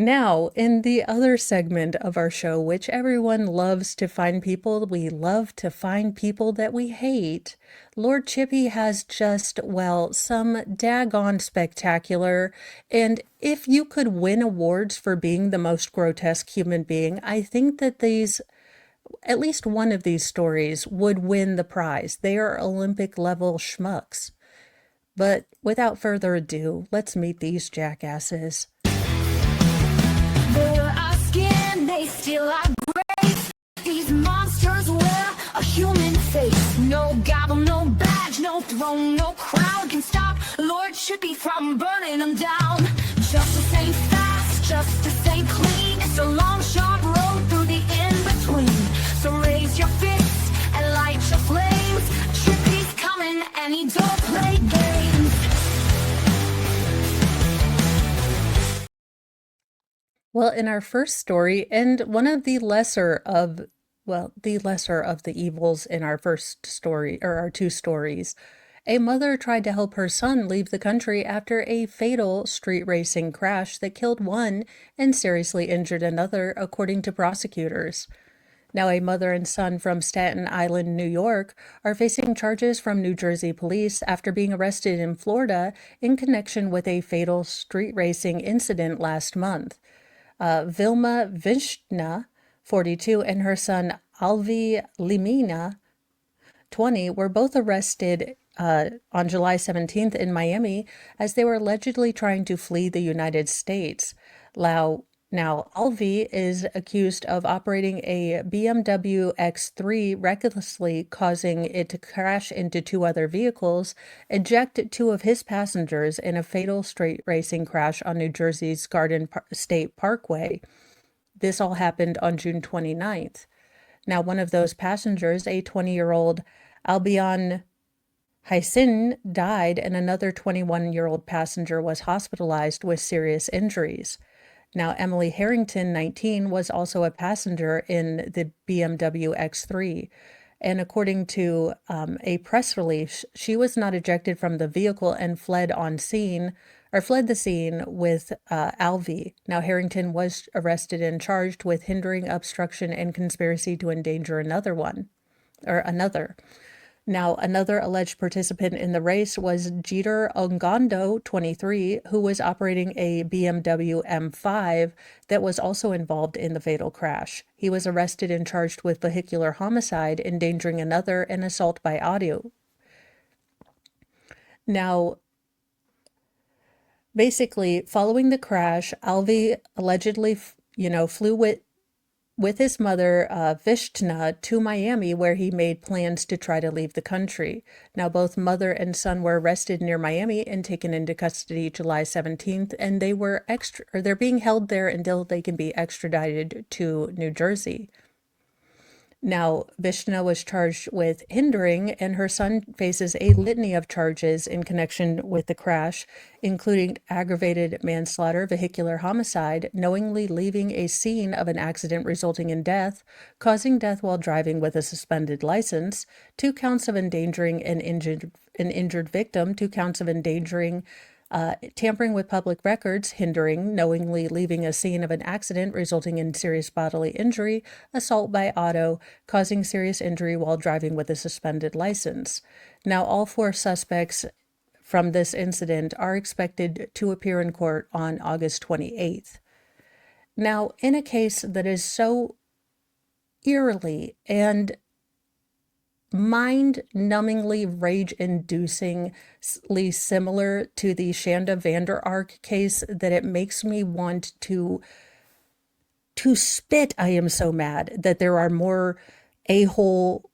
Now, in the other segment of our show, which everyone loves to find people, we love to find people that we hate. Lord Chippy has just, well, some daggone spectacular. And if you could win awards for being the most grotesque human being, I think that at least one of these stories would win the prize. They are Olympic level schmucks. But without further ado, let's meet these jackasses. They're our skin, they steal our grace. These monsters wear a human face. No gavel, no badge, no throne, no crown can stop Lord Chippy from burning them down. Justice ain't fast, justice ain't clean. It's a long, sharp road through the in-between. So raise your fists and light your flames. Chippy's coming and he don't play games. Well, in our first story, and one of the lesser of, well, the lesser of the evils in our first story, or our two stories, a mother tried to help her son leave the country after a fatal street racing crash that killed one and seriously injured another, according to prosecutors. Now, a mother and son from Staten Island, New York, are facing charges from New Jersey police after being arrested in Florida in connection with a fatal street racing incident last month. Vilma Vishna, 42, and her son Alvi Limina, 20, were both arrested on July 17th in Miami as they were allegedly trying to flee the United States. Now, Alvi is accused of operating a BMW X3 recklessly, causing it to crash into two other vehicles, eject two of his passengers in a fatal street racing crash on New Jersey's Garden State Parkway. This all happened on June 29th. Now, one of those passengers, a 20-year-old Albion Hysin, died, and another 21-year-old passenger was hospitalized with serious injuries. Now, Emily Harrington, 19, was also a passenger in the BMW X3. And according to a press release, she was not ejected from the vehicle and fled the scene with Alvi. Now, Harrington was arrested and charged with hindering, obstruction, and conspiracy to endanger another. Now, another alleged participant in the race was Jeter Ongondo, 23, who was operating a BMW M5 that was also involved in the fatal crash. He was arrested and charged with vehicular homicide, endangering another, and assault by audio. Now, basically, following the crash, Alvi allegedly, flew with his mother, Vishna, to Miami, where he made plans to try to leave the country. Now, both mother and son were arrested near Miami and taken into custody July 17th, and they're being held there until they can be extradited to New Jersey. Now, Vishna was charged with hindering, and her son faces a litany of charges in connection with the crash, including aggravated manslaughter, vehicular homicide, knowingly leaving a scene of an accident resulting in death, causing death while driving with a suspended license, 2 counts of endangering an injured victim, 2 counts of endangering tampering with public records, hindering, knowingly leaving a scene of an accident resulting in serious bodily injury, assault by auto, causing serious injury while driving with a suspended license. Now, all 4 suspects from this incident are expected to appear in court on August 28th. Now, in a case that is so eerily and mind-numbingly rage-inducingly similar to the Shanda Vander Ark case that it makes me want to spit. I am so mad that there are more a-hole,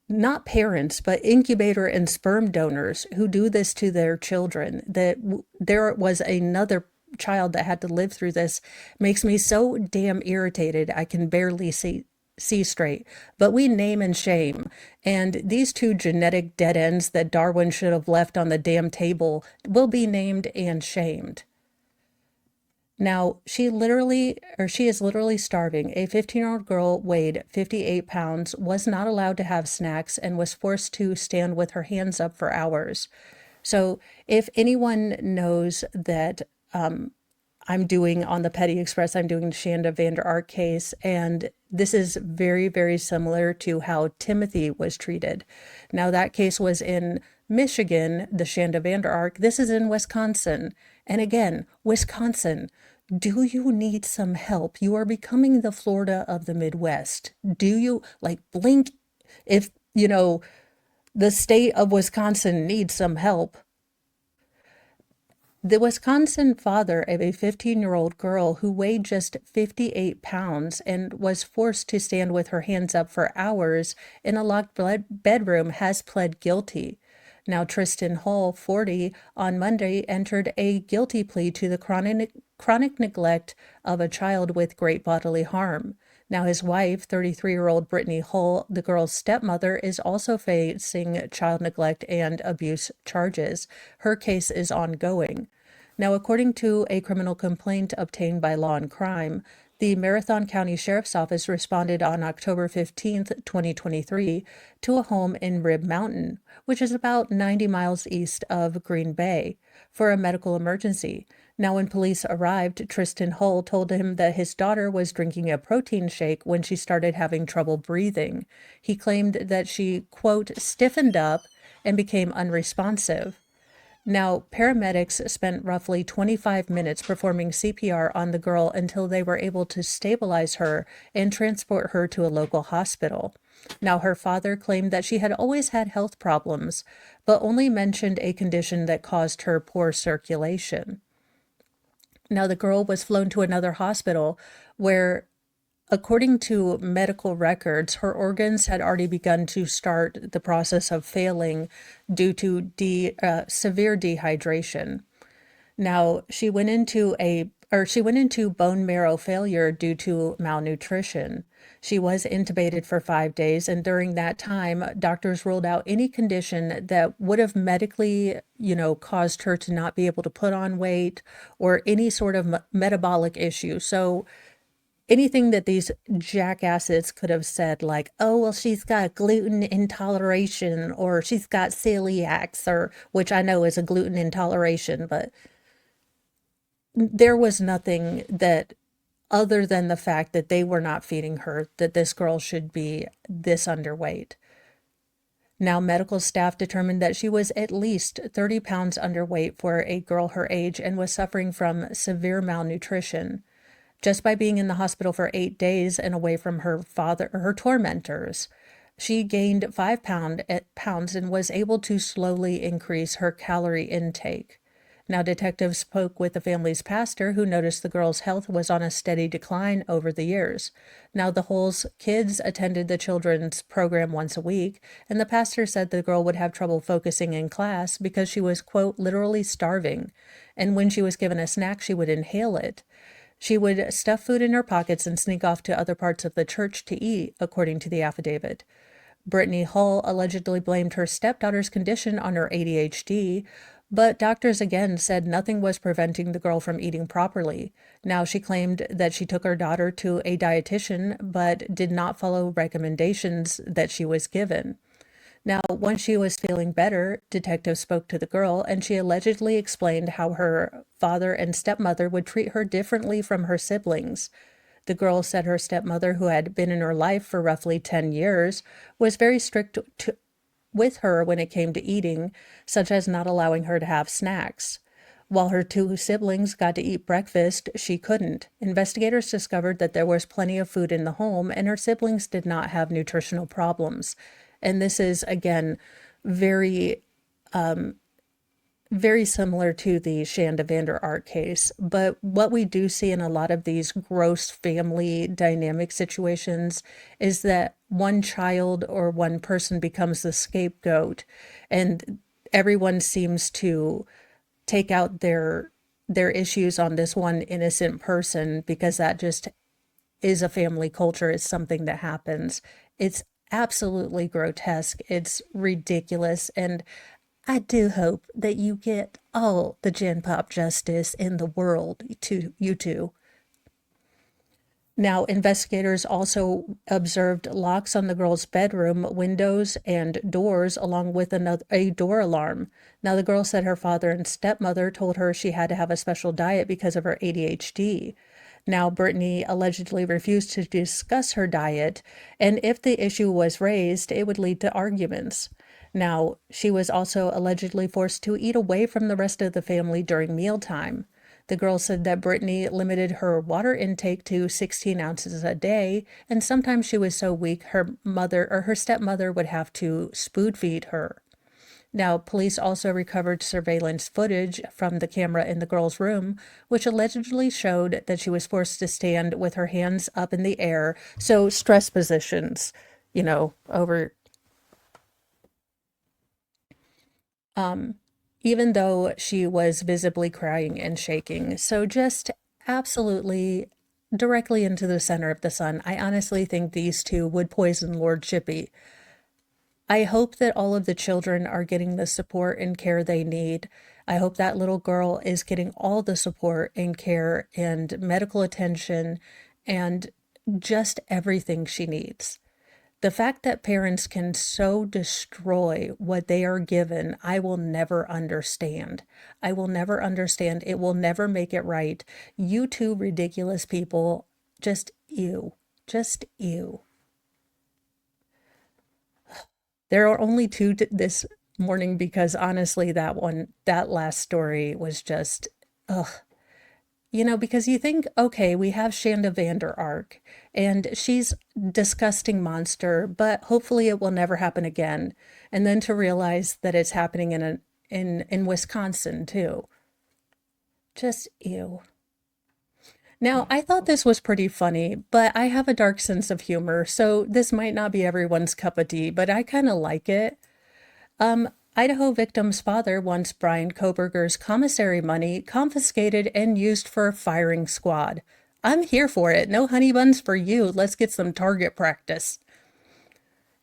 not parents, but incubator and sperm donors who do this to their children. That there was another child that had to live through this makes me so damn irritated I can barely see straight. But we name and shame, and these 2 genetic dead ends that Darwin should have left on the damn table will be named and shamed. Now, she is literally starving. A 15-year-old girl weighed 58 pounds, was not allowed to have snacks, and was forced to stand with her hands up for hours. So if anyone knows that I'm doing on the Petty Express. I'm doing the Shanda Vander Ark case, and this is very, very similar to how Timothy was treated. Now, that case was in Michigan, the Shanda Vander Ark. This is in Wisconsin. And again, Wisconsin, do you need some help? You are becoming the Florida of the Midwest. Do you, like, blink if, the state of Wisconsin needs some help? The Wisconsin father of a 15-year-old girl who weighed just 58 pounds and was forced to stand with her hands up for hours in a locked bedroom has pled guilty. Now, Tristan Hull, 40, on Monday entered a guilty plea to the chronic neglect of a child with great bodily harm. Now, his wife, 33-year-old Brittany Hull, the girl's stepmother, is also facing child neglect and abuse charges. Her case is ongoing. Now, according to a criminal complaint obtained by Law and Crime, the Marathon County Sheriff's Office responded on October 15th, 2023, to a home in Rib Mountain, which is about 90 miles east of Green Bay, for a medical emergency. Now, when police arrived, Tristan Hull told him that his daughter was drinking a protein shake when she started having trouble breathing. He claimed that she, quote, stiffened up and became unresponsive. Now, paramedics spent roughly 25 minutes performing CPR on the girl until they were able to stabilize her and transport her to a local hospital. Now, her father claimed that she had always had health problems, but only mentioned a condition that caused her poor circulation. Now, the girl was flown to another hospital where, according to medical records, her organs had already begun to start the process of failing due to severe dehydration. Now, she went into bone marrow failure due to malnutrition. She was intubated for 5 days, and during that time, doctors ruled out any condition that would have medically, caused her to not be able to put on weight or any sort of metabolic issue. So anything that these jackasses could have said, like, oh, well, she's got gluten intoleration or she's got celiacs, or which I know is a gluten intoleration, but there was nothing that, other than the fact that they were not feeding her, that this girl should be this underweight. Now, medical staff determined that she was at least 30 pounds underweight for a girl her age and was suffering from severe malnutrition. Just by being in the hospital for 8 days and away from her father or her tormentors, she gained 5 pounds and was able to slowly increase her calorie intake. Now, detectives spoke with the family's pastor, who noticed the girl's health was on a steady decline over the years. Now, the Hull's kids attended the children's program once a week, and the pastor said the girl would have trouble focusing in class because she was, quote, literally starving. And when she was given a snack, she would inhale it. She would stuff food in her pockets and sneak off to other parts of the church to eat, according to the affidavit. Brittany Hull allegedly blamed her stepdaughter's condition on her ADHD, but doctors again said nothing was preventing the girl from eating properly. Now, she claimed that she took her daughter to a dietitian, but did not follow recommendations that she was given. Now, once she was feeling better, detectives spoke to the girl, and she allegedly explained how her father and stepmother would treat her differently from her siblings. The girl said her stepmother, who had been in her life for roughly 10 years, was very strict with her when it came to eating, such as not allowing her to have snacks. While her two siblings got to eat breakfast, she couldn't. Investigators discovered that there was plenty of food in the home, and her siblings did not have nutritional problems. And this is, again, very, very similar to the Shanda Vander Ark case. But what we do see in a lot of these gross family dynamic situations is that one child or one person becomes the scapegoat, and everyone seems to take out their issues on this one innocent person, because that just is a family culture. It's something that happens. It's absolutely grotesque. It's ridiculous. And I do hope that you get all the Gen Pop justice in the world to you two. Now, investigators also observed locks on the girl's bedroom windows and doors, along with a door alarm. Now, the girl said her father and stepmother told her she had to have a special diet because of her ADHD. Now, Brittany allegedly refused to discuss her diet, and if the issue was raised, it would lead to arguments. Now, she was also allegedly forced to eat away from the rest of the family during mealtime. The girl said that Brittany limited her water intake to 16 ounces a day, and sometimes she was so weak her mother or her stepmother would have to spoon feed her. Now, police also recovered surveillance footage from the camera in the girl's room, which allegedly showed that she was forced to stand with her hands up in the air, so stress positions, over even though she was visibly crying and shaking. So just absolutely directly into the center of the sun. I honestly think these two would poison Lord Chippy. I hope that all of the children are getting the support and care they need. I hope that little girl is getting all the support and care and medical attention and just everything she needs. The fact that parents can so destroy what they are given, I will never understand. I will never understand. It will never make it right. You two ridiculous people, just ew. Just ew. There are only two this morning because honestly, that last story was just, ugh. Because you think, okay, we have Shanda Vander Ark, and she's disgusting monster, but hopefully it will never happen again. And then to realize that it's happening in Wisconsin too. Just ew. Now, I thought this was pretty funny, but I have a dark sense of humor, so this might not be everyone's cup of tea, but I kind of like it. Idaho victim's father wants Brian Koberger's commissary money confiscated and used for a firing squad. I'm here for it. No honey buns for you. Let's get some target practice.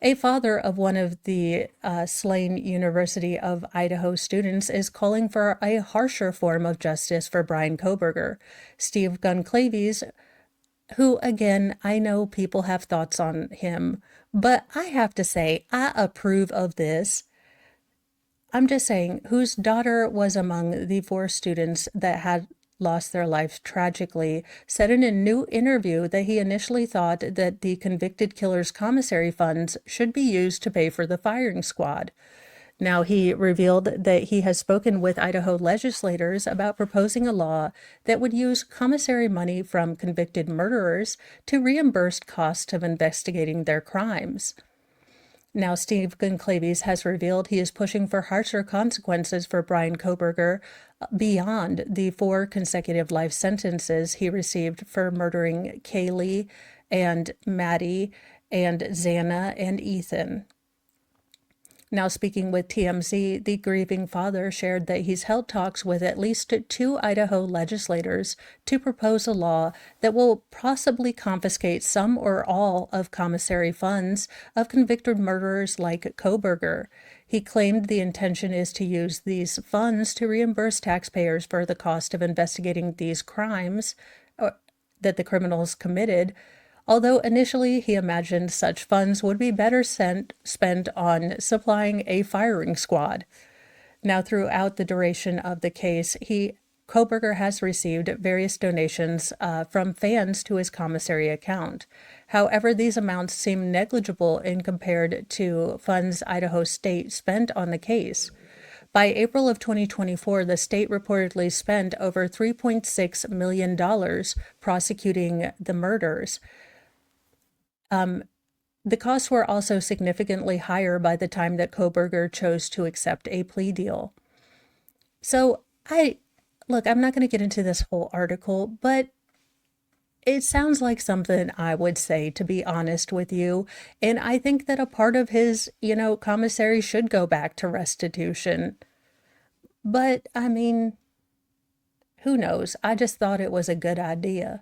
A father of one of the slain University of Idaho students is calling for a harsher form of justice for Brian Koberger. Steve Gunclavies, who, again, I know people have thoughts on him, but I have to say, I approve of this. I'm just saying, whose daughter was among the 4 students that had lost their lives tragically, said in a new interview that he initially thought that the convicted killer's commissary funds should be used to pay for the firing squad. Now, he revealed that he has spoken with Idaho legislators about proposing a law that would use commissary money from convicted murderers to reimburse costs of investigating their crimes. Now, Steve Gunclavies has revealed he is pushing for harsher consequences for Brian Koberger beyond the 4 consecutive life sentences he received for murdering Kaylee and Maddie and Xana and Ethan. Now, speaking with TMZ, the grieving father shared that he's held talks with at least 2 Idaho legislators to propose a law that will possibly confiscate some or all of commissary funds of convicted murderers like Koberger. He claimed the intention is to use these funds to reimburse taxpayers for the cost of investigating these crimes that the criminals committed, although initially he imagined such funds would be better spent on supplying a firing squad. Now, throughout the duration of the case, Koberger has received various donations from fans to his commissary account. However, these amounts seem negligible in compared to funds Idaho State spent on the case. By April of 2024, the state reportedly spent over $3.6 million prosecuting the murders. The costs were also significantly higher by the time that Koberger chose to accept a plea deal. So I'm not going to get into this whole article, but it sounds like something I would say, to be honest with you. And I think that a part of his, commissary should go back to restitution. But I mean, who knows? I just thought it was a good idea.